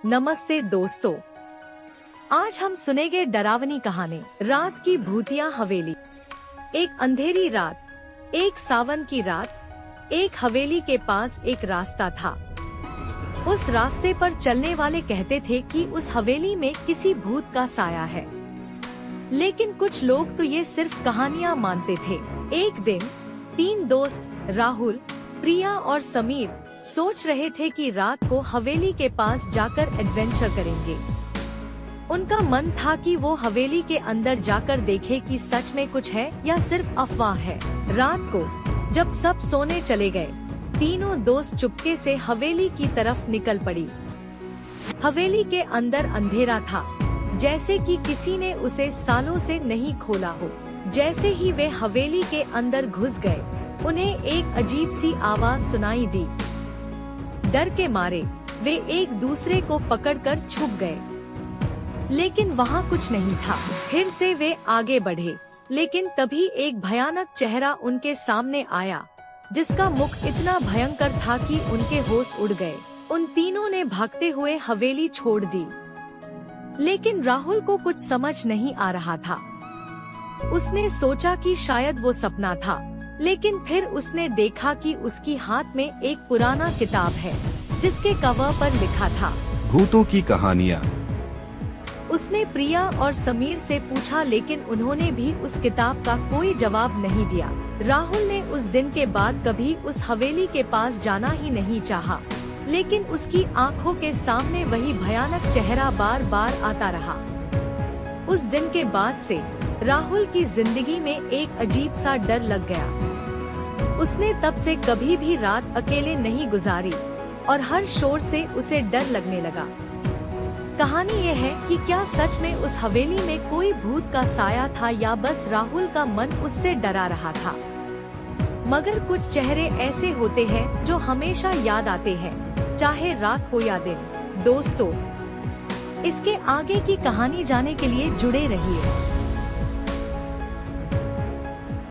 नमस्ते दोस्तों, आज हम सुनेंगे डरावनी कहानी रात की भूतिया हवेली। एक अंधेरी रात, एक सावन की रात, एक हवेली के पास एक रास्ता था। उस रास्ते पर चलने वाले कहते थे कि उस हवेली में किसी भूत का साया है, लेकिन कुछ लोग तो ये सिर्फ कहानियां मानते थे। एक दिन 3 दोस्त राहुल, प्रिया और समीर सोच रहे थे कि रात को हवेली के पास जाकर एडवेंचर करेंगे। उनका मन था कि वो हवेली के अंदर जाकर देखे कि सच में कुछ है या सिर्फ अफवाह है। रात को जब सब सोने चले गए, तीनों दोस्त चुपके से हवेली की तरफ निकल पड़ी। हवेली के अंदर अंधेरा था, जैसे कि किसी ने उसे सालों से नहीं खोला हो। जैसे ही वे हवेली के अंदर घुस गए, उन्हें एक अजीब सी आवाज सुनाई दी। डर के मारे वे एक दूसरे को पकड़कर छुप गए, लेकिन वहाँ कुछ नहीं था। फिर से वे आगे बढ़े, लेकिन तभी एक भयानक चेहरा उनके सामने आया, जिसका मुख इतना भयंकर था कि उनके होश उड़ गए। उन तीनों ने भागते हुए हवेली छोड़ दी, लेकिन राहुल को कुछ समझ नहीं आ रहा था। उसने सोचा कि शायद वो सपना था, लेकिन फिर उसने देखा कि उसकी हाथ में एक पुराना किताब है, जिसके कवर पर लिखा था भूतों की कहानियाँ। उसने प्रिया और समीर से पूछा, लेकिन उन्होंने भी उस किताब का कोई जवाब नहीं दिया। राहुल ने उस दिन के बाद कभी उस हवेली के पास जाना ही नहीं चाहा, लेकिन उसकी आंखों के सामने वही भयानक चेहरा बार बार आता रहा। उस दिन के बाद से राहुल की जिंदगी में एक अजीब सा डर लग गया। उसने तब से कभी भी रात अकेले नहीं गुजारी और हर शोर से उसे डर लगने लगा। कहानी ये है कि क्या सच में उस हवेली में कोई भूत का साया था या बस राहुल का मन उससे डरा रहा था। मगर कुछ चेहरे ऐसे होते हैं जो हमेशा याद आते हैं, चाहे रात हो या दिन। दोस्तों, इसके आगे की कहानी जानने के लिए जुड़े रहिए।